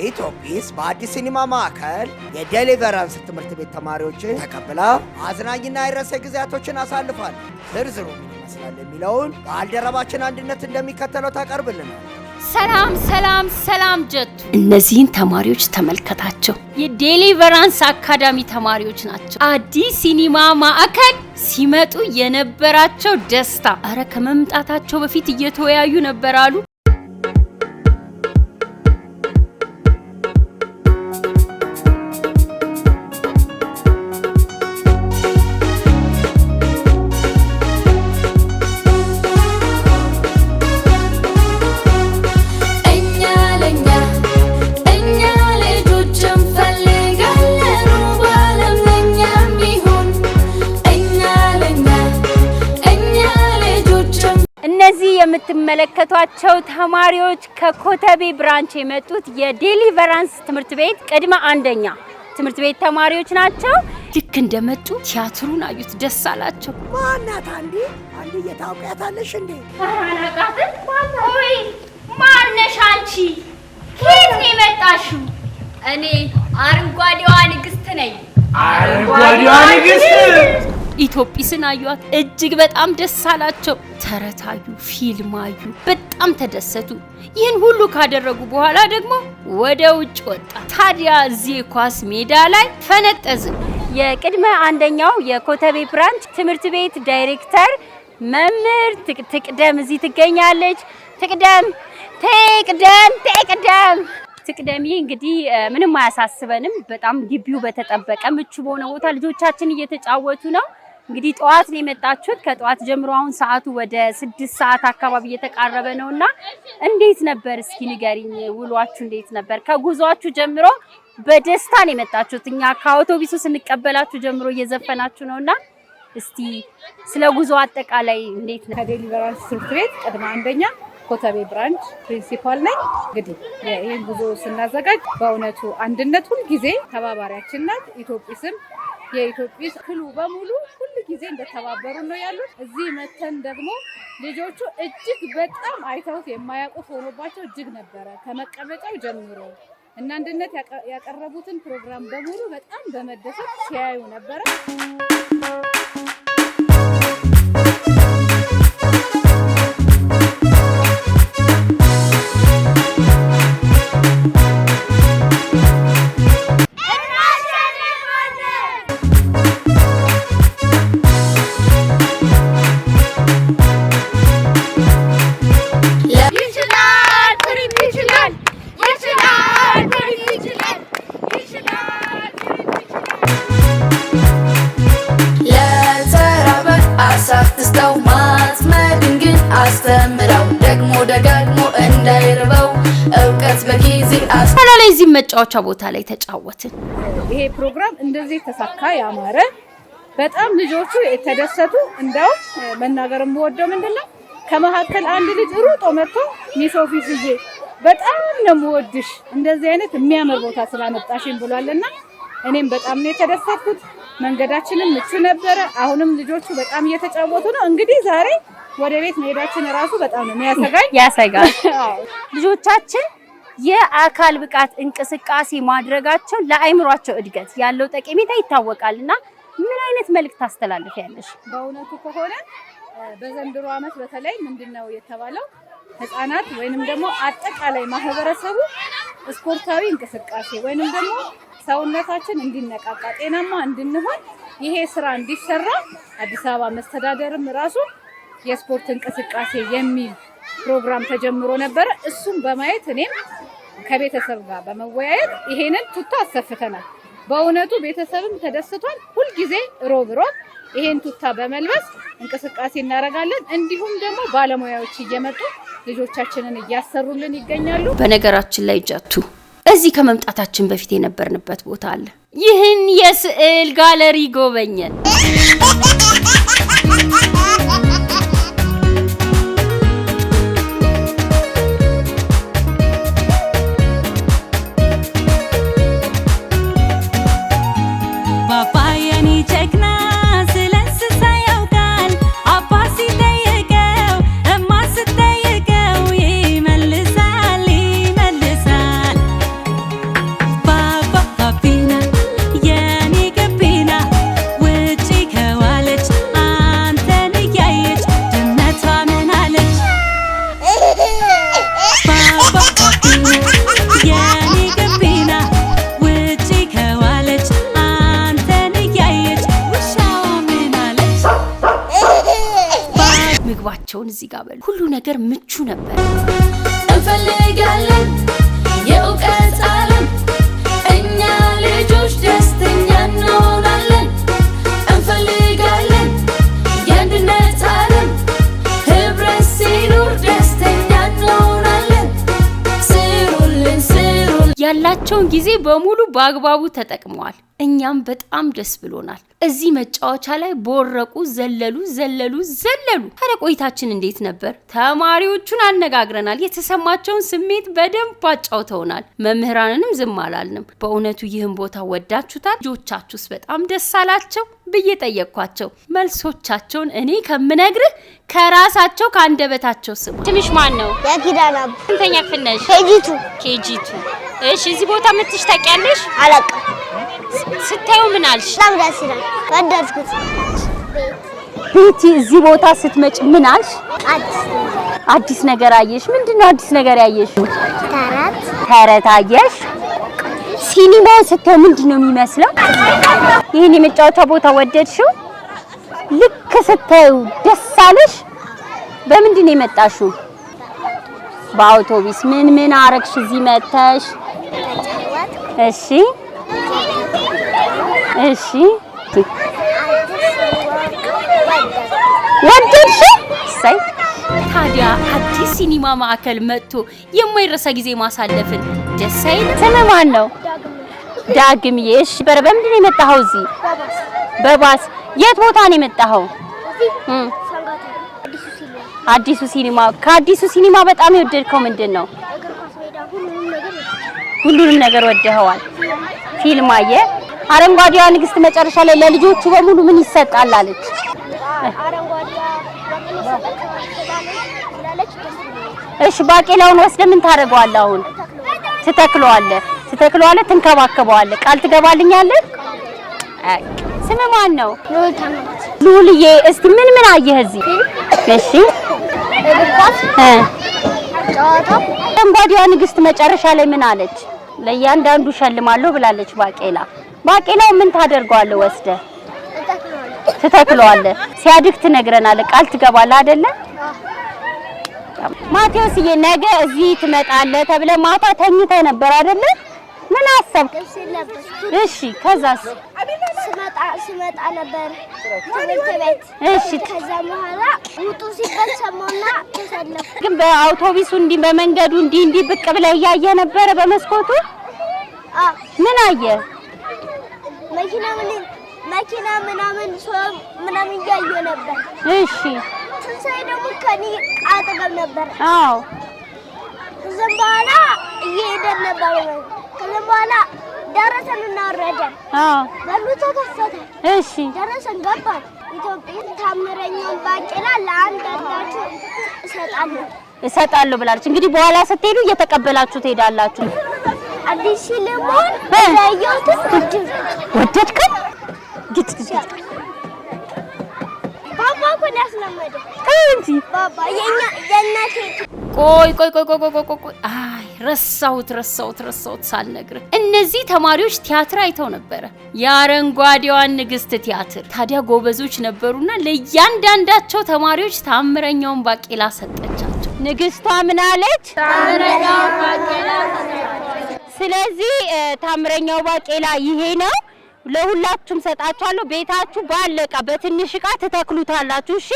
ኢትዮጲስ በአዲስ ሲኒማ ማዕከል የዴሊቨራንስ ትምህርት ቤት ተማሪዎችን ተቀብላ አዝናኝና አይረሴ ጊዜያቶችን አሳልፋል። ዝርዝሩ ምን ይመስላል የሚለውን ባልደረባችን አንድነት እንደሚከተለው ታቀርብልናል። ሰላም ጀቱ፣ እነዚህን ተማሪዎች ተመልከታቸው። የዴሊቨራንስ አካዳሚ ተማሪዎች ናቸው። አዲስ ሲኒማ ማዕከል ሲመጡ የነበራቸው ደስታ፣ አረ ከመምጣታቸው በፊት እየተወያዩ ነበር አሉ። እነዚህ የምትመለከቷቸው ተማሪዎች ከኮተቤ ብራንች የመጡት የዴሊቨራንስ ትምህርት ቤት ቅድመ አንደኛ ትምህርት ቤት ተማሪዎች ናቸው። ልክ እንደመጡ ቲያትሩን አዩት፣ ደስ አላቸው። ማናት አንዲ እየታውቂያታለሽ እንዴ? አናቃትን። ኦይ ማነሽ አንቺ? ከየት ነው የመጣሽው? እኔ አረንጓዴዋ ንግስት ነኝ። አረንጓዴዋ ንግስት ኢትዮጲስን አዩት፣ እጅግ በጣም ደስ አላቸው። ተረታዩ፣ ፊልም አዩ፣ በጣም ተደሰቱ። ይህን ሁሉ ካደረጉ በኋላ ደግሞ ወደ ውጭ ወጣ። ታዲያ እዚህ ኳስ ሜዳ ላይ ፈነጠዝን። የቅድመ አንደኛው የኮተቤ ብራንች ትምህርት ቤት ዳይሬክተር መምህር ትቅደም እዚህ ትገኛለች። ትቅደም እንግዲህ ምንም አያሳስበንም። በጣም ግቢው በተጠበቀ ምቹ በሆነ ቦታ ልጆቻችን እየተጫወቱ ነው። እንግዲህ ጠዋት ነው የመጣችሁት። ከጠዋት ጀምሮ አሁን ሰዓቱ ወደ 6 ሰዓት አካባቢ እየተቃረበ ነውና እንዴት ነበር? እስኪ ንገሪኝ፣ ውሏችሁ እንዴት ነበር? ከጉዟችሁ ጀምሮ በደስታ ነው የመጣችሁት። እኛ ከአውቶቡሱ ስንቀበላችሁ ጀምሮ እየዘፈናችሁ ነውና እስቲ ስለ ጉዞ አጠቃላይ እንዴት ነው? ከዴሊቨራንስ ትምህርት ቤት ቅድመ አንደኛ ኮተቤ ብራንች ፕሪንሲፓል ነኝ። እንግዲህ ይሄን ጉዞ ስናዘጋጅ በእውነቱ አንድነት ሁሉ ጊዜ ተባባሪያችን ናት። ኢትዮጲስም የኢትዮጲስ ክሉ በሙሉ ሁሉ ጊዜ እንደተባበሩ ነው ያሉት። እዚህ መተን ደግሞ ልጆቹ እጅግ በጣም አይተውት የማያውቁት ሆኖባቸው እጅግ ነበረ ከመቀመጫው ጀምሮ እና አንድነት ያቀረቡትን ፕሮግራም በሙሉ በጣም በመደሰት ሲያዩ ነበረ። አስተምረው ደግሞ ደጋግሞ እንዳይርበው እውቀት በጊዜ አስተላላይ እዚህ መጫወቻ ቦታ ላይ ተጫወትን። ይሄ ፕሮግራም እንደዚህ ተሳካ ያማረ በጣም ልጆቹ የተደሰቱ። እንደው መናገር የምወደው ምንድነው ከመሀከል አንድ ልጅ ሩጦ መጥቶ ሚሶፊስዬ በጣም ነው የምወድሽ እንደዚህ አይነት የሚያምር ቦታ ስላመጣሽኝ ብሏልና እኔም በጣም ነው የተደሰትኩት። መንገዳችንም ምቹ ነበረ። አሁንም ልጆቹ በጣም እየተጫወቱ ነው። እንግዲህ ዛሬ ወደ ቤት መሄዳችን ራሱ በጣም ነው ያሰጋል። ልጆቻችን የአካል ብቃት እንቅስቃሴ ማድረጋቸው ለአይምሯቸው እድገት ያለው ጠቀሜታ ይታወቃልና ምን አይነት መልእክት ታስተላልፊያለሽ? በእውነቱ ከሆነ በዘንድሮ ዓመት በተለይ ምንድነው የተባለው ህፃናት ወይንም ደግሞ አጠቃላይ ማህበረሰቡ ስፖርታዊ እንቅስቃሴ ወይንም ደግሞ ሰውነታችን እንዲነቃቃ ጤናማ እንድንሆን ይሄ ስራ እንዲሰራ አዲስ አበባ መስተዳደርም ራሱ የስፖርት እንቅስቃሴ የሚል ፕሮግራም ተጀምሮ ነበር። እሱም በማየት እኔም ከቤተሰብ ጋር በመወያየት ይሄንን ቱታ አሰፍተናል። በእውነቱ ቤተሰብም ተደስቷል። ሁሉ ጊዜ ሮብ ይሄን ቱታ በመልበስ እንቅስቃሴ እናደርጋለን። እንዲሁም ደግሞ ባለሙያዎች እየመጡ ልጆቻችንን እያሰሩልን ይገኛሉ። በነገራችን ላይ ጀቱ እዚህ ከመምጣታችን በፊት የነበርንበት ቦታ አለ። ይህን የስዕል ጋለሪ ጎበኘን። ምግባቸውን እዚህ ጋር በሉ። ሁሉ ነገር ምቹ ነበር። እንፈልጋለን የእውቀት ዓለም እኛ ልጆች ደስተኛ እንሆናለን። እንፈልጋለን የአንድነት ዓለም ህብረት ሲኖር ደስተኛ እንሆናለን። ስሩልን ስሩልን። ያላቸውን ጊዜ በሙሉ በአግባቡ ተጠቅመዋል። እኛም በጣም ደስ ብሎናል። እዚህ መጫወቻ ላይ ቦረቁ፣ ዘለሉ። ታዲያ ቆይታችን እንዴት ነበር? ተማሪዎቹን አነጋግረናል። የተሰማቸውን ስሜት በደንብ አጫውተውናል። መምህራንንም ዝም አላልንም። በእውነቱ ይህን ቦታ ወዳችሁታል? ልጆቻችሁስ በጣም ደስ አላቸው ብዬ ጠየቅኳቸው። መልሶቻቸውን እኔ ከምነግርህ ከራሳቸው ከአንደበታቸው ስማ። ትንሽ ማን ነው? የኪዳና ስንተኛ ክፍል ነሽ? ኬጂቱ። እሺ፣ እዚህ ቦታ መጥተሽ ታውቂያለሽ? አላውቅም። ስታዩ ምን አልሽ? በጣም ደስ ይላል። ወደድኩት። ቤቲ፣ እዚህ ቦታ ስትመጪ ምን አልሽ? አዲስ ነገር አየሽ? ምንድነው አዲስ ነገር ያየሽው? ተረት አየሽ? ሲኒማውን ስታዩ ምንድነው የሚመስለው? ይሄን የመጫወቻ ቦታ ወደድሽው? ልክ ስታዩ ደስ አለሽ? በምንድነው የመጣሽው? በአውቶቡስ። ምን አረግሽ እዚህ መተሽ? እሺ ወደድሽ? ሳይ ታዲያ አዲስ ሲኒማ ማዕከል መጥቶ የማይረሳ ጊዜ ማሳለፍን ደስ አይል? ስምህ ማን ነው? ዳግምዬ። እሺ፣ በምንድን ነው የመጣኸው እዚህ? በባስ። የት ቦታ ነው የመጣኸው? አዲሱ ሲኒማ። ከአዲሱ ሲኒማ በጣም የወደድከው ምንድን ነው? ሁሉንም ነገር ወደኸዋል። ፊልም አየህ? አረንጓዴዋ ንግስት መጨረሻ ላይ ለልጆቹ በሙሉ ምን ይሰጣል አለች? እሺ፣ ባቄላውን ወስደህ ምን ታደርገዋለህ? አሁን ትተክለዋለህ፣ ትንከባከበዋለህ። ቃል ትገባልኛለህ? ስም ማን ነው? ሉልዬ። እስቲ ምን አየህ እዚህ? እሺ፣ አረንጓዴዋ ንግስት መጨረሻ ላይ ምን አለች? ለእያንዳንዱ ሸልማለሁ ብላለች። ባቄላው ምን ታደርገዋለህ? ወስደህ ትተክለዋለህ። ሲያድግ ትነግረናለህ። ቃል ትገባለህ አይደለ? ማቴዎስዬ፣ ነገ እዚህ ትመጣለህ ተብለህ ማታ ተኝተህ ነበር አይደለ? ምን አሰብክ? እሺ፣ ከዛስ? ስመጣ ነበር ትምህርት ቤት። እሺ፣ ከዛ በኋላ ውጡ ሲባል ሰማሁና ተሰለፍኩ። ግን በአውቶቡሱ እንዲህ በመንገዱ እንዲህ ብቅ ብለህ እያየህ ነበረ በመስኮቱ? ምን አየህ? መኪና ምናምን እያየሁ ነበር። እሺ፣ ትንሣኤ ደግሞ ከኔ አጠገብ ነበር። አዎ። ከዛም በኋላ እየሄደን ነበር። ከዛም በኋላ ደረሰን እና ወረደን። አዎ። በሩ ተከፈተ። እሺ፣ ደረሰን ገባን። ኢትዮጵያ ታምረኛውን ባቄላ ለአንዳንዳችሁ እሰጣለሁ ብላለች። እንግዲህ በኋላ ስትሄዱ እየተቀበላችሁ ትሄዳላችሁ። አዲስ ሲልሞን ያየሁት ወደድከው? ግጭ ባባ እኮ ነው ያስለመደው እንጂ ባባ የእናቴ። ቆይ አይ ረሳሁት ሳልነግርህ። እነዚህ ተማሪዎች ቲያትር አይተው ነበረ፣ የአረንጓዴዋን ንግስት ቲያትር። ታዲያ ጎበዞች ነበሩና ለእያንዳንዳቸው ተማሪዎች ታምረኛውን ባቄላ ሰጠቻቸው። ንግስቷ ምን አለች? ታምረኛውን ባቄላ ሰጠቻቸው። ስለዚህ ታምረኛው ባቄላ ይሄ ነው። ለሁላችሁም ሰጣችኋለሁ። ቤታችሁ ባለቃ በትንሽ ዕቃ ትተክሉታላችሁ። እሺ?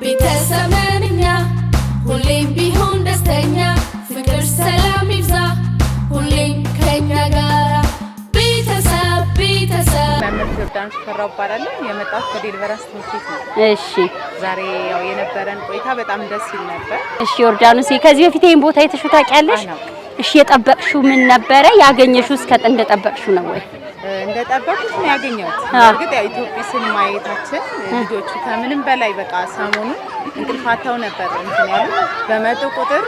ቤተሰብ ነን እኛ ሁሌም ቢሆን ደስተኛ፣ ፍቅር ሰላም ይብዛ ሁሌም ከኛ ጋራ። ቤተሰብ መምህር ጆርዳን ሽፈራው እባላለሁ። የመጣሁት ከዴልቨራንስ ትምህርት ቤት ነው። እሺ። ዛሬ ያው የነበረን ቆይታ በጣም ደስ ይል ነበር። እሺ ዮርዳኖስ፣ ከዚህ በፊት ይሄን ቦታ አይተሽው ታውቂያለሽ? እሺ፣ የጠበቅሽው ምን ነበረ? ያገኘሽው እስከ እንደጠበቅሽው ነው ወይ? እንደጠበቅኩት ነው ያገኘሁት። እርግጥ ያው ኢትዮጲስን ማየታችን ልጆቹ ከምንም በላይ በቃ ሰሞኑን እንቅልፋታው ነበር እንትን ያሉ በመጡ ቁጥር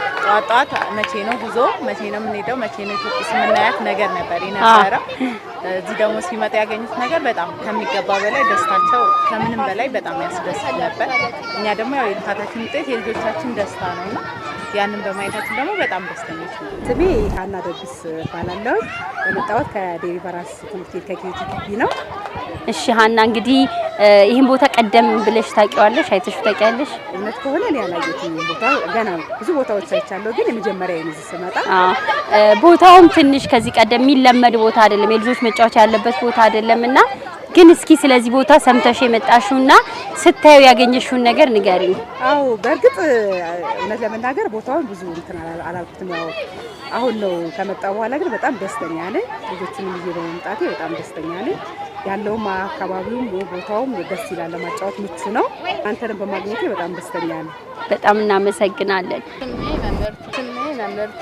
ጧት መቼ ነው ጉዞ፣ መቼ ነው የምንሄደው፣ መቼ ነው ኢትዮጲስ የምናያት ነገር ነበር የነበረው። እዚህ ደግሞ ሲመጣ ያገኙት ነገር በጣም ከሚገባ በላይ ደስታቸው ከምንም በላይ በጣም ያስደስት ነበር። እኛ ደግሞ ያው የልፋታችን ውጤት የልጆቻችን ደስታ ነውና ያንን በማየታችን ደግሞ በጣም ደስተኞች ነን። ስሜ ሀና ደግስ እባላለሁ። የመጣሁት ከዴሊቨራንስ ትምህርት ቤት ከኬጂ ግቢ ነው። እሺ ሀና እንግዲህ ይሄን ቦታ ቀደም ብለሽ ታውቂዋለሽ? አይተሽው ታውቂያለሽ? እውነት ከሆነ እኔ አላየሁትም። ቦታ ገና ብዙ ቦታዎች አይቻለሁ፣ ግን የመጀመሪያ ነው ስመጣ። ቦታውም ትንሽ ከዚህ ቀደም የሚለመድ ቦታ አይደለም፣ የልጆች መጫወቻ ያለበት ቦታ አይደለምና ግን እስኪ ስለዚህ ቦታ ሰምተሽ የመጣሽውና ስታዩ ያገኘሽውን ነገር ንገሪኝ። አዎ በእርግጥ እውነት ለመናገር ቦታውን ብዙ እንትን አላልኩትም። ያው አሁን ነው ከመጣ በኋላ ግን በጣም ደስተኛ ነኝ። ልጆቹንም ይዤ በመምጣቴ በጣም ደስተኛ ነኝ። ያለውም አካባቢውም ቦታውም ደስ ይላል፣ ለማጫወት ምቹ ነው። አንተንም በማግኘቴ በጣም ደስተኛ ነኝ። በጣም እናመሰግናለን። መምህርት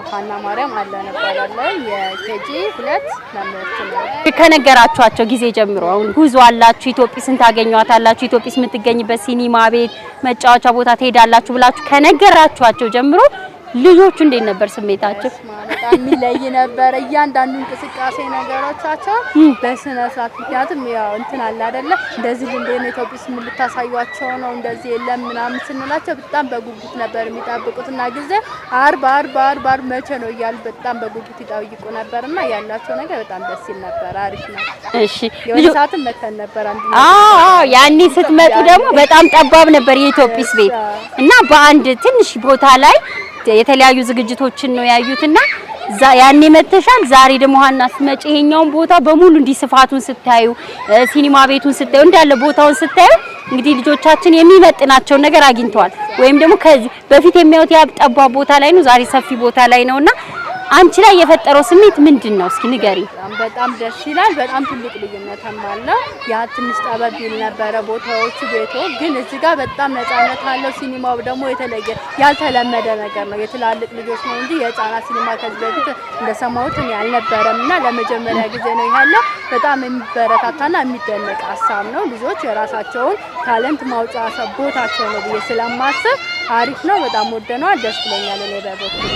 ሀና ማርያም አለን እባላለሁ። የኬጂ 2 መምህርት ነኝ። ከነገራችኋቸው ጊዜ ጀምሮ አሁን ጉዞ አላችሁ፣ ኢትዮጲስን ታገኟታላችሁ፣ ኢትዮጲስ የምትገኝበት ሲኒማ ቤት መጫወቻ ቦታ ትሄዳላችሁ ብላችሁ ከነገራችኋቸው ጀምሮ ልጆቹ እንዴት ነበር ስሜታቸው? በጣም የሚለይ ነበር። እያንዳንዱ እንቅስቃሴ ነገሮቻቸው በስነ ስርዓት ምክንያቱም ያው እንትን አለ አይደለ እንደዚህ እንደነ ኢትዮጲስ ምን ልታሳዩአቸው ነው እንደዚህ የለም ምናምን ስንላቸው በጣም በጉጉት ነበር የሚጠብቁትና ጊዜ አርብ መቼ ነው እያሉ በጣም በጉጉት ይጠይቁ ነበርና ያላቸው ነገር በጣም ደስ ይል ነበር። አሪፍ ነው። እሺ የወሳትም መተን ነበር አንዱ ያኔ ስትመጡ ደግሞ በጣም ጠባብ ነበር የኢትዮጲስ ቤት እና በአንድ ትንሽ ቦታ ላይ የተለያዩ ዝግጅቶችን ነው ያዩትና ያኔ መተሻል። ዛሬ ደግሞ ሀና ስትመጪ ይሄኛውን ቦታ በሙሉ እንዲስፋቱን ስታዩ ሲኒማ ቤቱን ስታዩ እንዳለ ቦታውን ስታዩ እንግዲህ ልጆቻችን የሚመጥናቸው ነገር አግኝተዋል። ወይም ደግሞ ከዚህ በፊት የሚያዩት ጠባብ ቦታ ላይ ነው፣ ዛሬ ሰፊ ቦታ ላይ ነውና አንቺ ላይ የፈጠረው ስሜት ምንድነው? እስኪ ንገሪ። በጣም ደስ ይላል። በጣም ትልቅ ልዩነትም አለው። ያ ትንሽ ጠበብ ይል ነበረ ቦታዎቹ ቤቶ፣ ግን እዚህ ጋር በጣም ነፃነት አለው። ሲኒማው ደግሞ የተለየ ያልተለመደ ነገር ነው። የትላልቅ ልጆች ነው እንጂ የህፃናት ሲኒማ ከዚህ በፊት እንደሰማሁት ያልነበረምና ለመጀመሪያ ጊዜ ነው ያለው። በጣም የሚበረታታና የሚደነቅ ሀሳብ ነው። ልጆች የራሳቸውን ታለንት ማውጫ ቦታቸው ነው ብዬ ስለማስብ አሪፍ ነው። በጣም ወደነዋል። ደስ ብሎኛል። እኔ በበኩሌ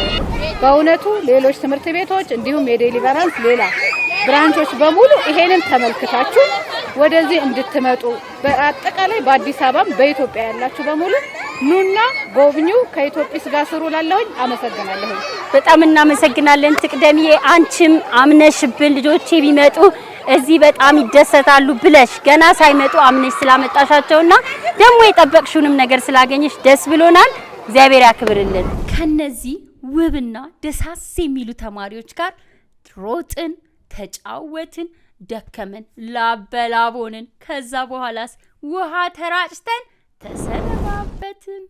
በእውነቱ ሌሎች ትምህርት ቤቶች እንዲሁም የዴሊቨራንስ ሌላ ብራንቾች በሙሉ ይሄንን ተመልክታችሁ ወደዚህ እንድትመጡ በአጠቃላይ በአዲስ አበባ በኢትዮጵያ ያላችሁ በሙሉ ኑና ጎብኙ። ከኢትዮጲስ ጋር ስሩ ላለሁኝ አመሰግናለሁ። በጣም እናመሰግናለን። ትቅደምዬ አንቺም አምነሽብን ልጆቼ ቢመጡ እዚህ በጣም ይደሰታሉ ብለሽ ገና ሳይመጡ አምነሽ ስላመጣሻቸውና ደግሞ የጠበቅሽውንም ነገር ስላገኘሽ ደስ ብሎናል። እግዚአብሔር ያክብርልን። ከነዚህ ውብና ደሳስ የሚሉ ተማሪዎች ጋር ሮጥን፣ ተጫወትን፣ ደከመን፣ ላበላቦንን ከዛ በኋላስ ውሃ ተራጭተን ተሰነባበትን።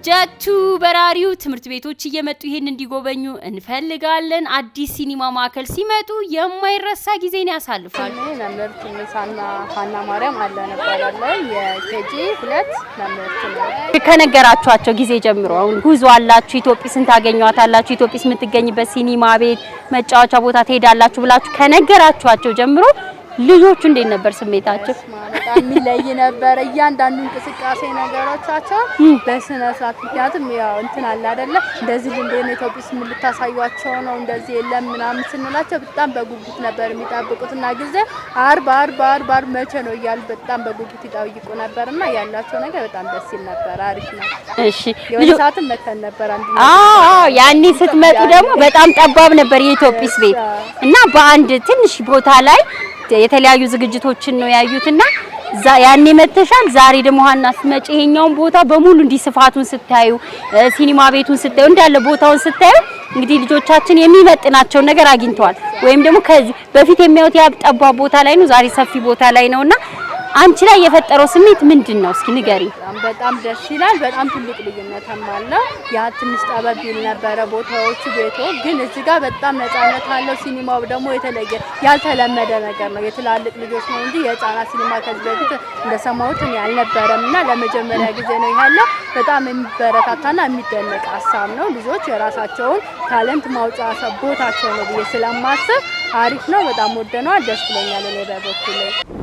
ጀቱ በራሪው ትምህርት ቤቶች እየመጡ ይሄን እንዲጎበኙ እንፈልጋለን። አዲስ ሲኒማ ማዕከል ሲመጡ የማይረሳ ጊዜን ያሳልፋሉ። መምህርት ሀና ማርያም አለን እባላለሁ። የኬጂ 2 መምህርት ነኝ። ከነገራችኋቸው ጊዜ ጀምሮ አሁን ጉዞ አላችሁ፣ ኢትዮጲስን ታገኟታላችሁ፣ ኢትዮጲስ የምትገኝበት ሲኒማ ቤት መጫወቻ ቦታ ትሄዳላችሁ ብላችሁ ከነገራችኋቸው ጀምሮ ልጆቹ እንዴት ነበር ስሜታቸው? በጣም የሚለይ ነበር። እያንዳንዱ እንቅስቃሴ ነገሮቻቸው በስነ ስርዓት ምክንያቱም ያው እንትን አለ አይደለ እንደዚህ እንደነ ኢትዮጲስ ምን ልታሳዩአቸው ነው እንደዚህ የለም ምናምን ስንላቸው በጣም በጉጉት ነበር የሚጠብቁትና ጊዜ አርብ መቼ ነው እያሉ በጣም በጉጉት ይጠይቁ ነበርና ያላቸው ነገር በጣም ደስ ይል ነበር። አሪፍ ነው። እሺ የወሳትም መተን ነበር አንዱ ያኔ ስትመጡ ደግሞ በጣም ጠባብ ነበር የኢትዮጲስ ቤት እና በአንድ ትንሽ ቦታ ላይ የተለያዩ ዝግጅቶችን ነው ያዩትና ያኔ መተሻል። ዛሬ ደግሞ ሀና ስትመጪ ይሄኛውን ቦታ በሙሉ እንዲስፋቱን ስታዩ ሲኒማ ቤቱን ስታዩ እንዳለ ቦታውን ስታዩ እንግዲህ ልጆቻችን የሚመጥናቸው ነገር አግኝተዋል። ወይም ደግሞ ከዚህ በፊት የሚያዩት ጠባብ ቦታ ላይ ነው፣ ዛሬ ሰፊ ቦታ ላይ ነውና አንቺ ላይ የፈጠረው ስሜት ምንድነው? እስኪ ንገሪ። በጣም ደስ ይላል። በጣም ትልቅ ልዩነትም አለው። ያ ትንሽ ጠበብ ይል ነበረ ቦታዎቹ ቤቶ፣ ግን እዚህ ጋር በጣም ነፃነት አለው። ሲኒማው ደግሞ የተለየ ያልተለመደ ነገር ነው። የትላልቅ ልጆች ነው እንጂ የህፃናት ሲኒማ ከዚህ በፊት እንደሰማሁት ያልነበረምና ለመጀመሪያ ጊዜ ነው ያለው። በጣም የሚበረታታና የሚደነቅ ሀሳብ ነው። ልጆች የራሳቸውን ታለንት ማውጫ ቦታቸው ነው ብዬ ስለማስብ አሪፍ ነው። በጣም ወደነዋል። ደስ ብሎኛል እኔ በበኩሌ።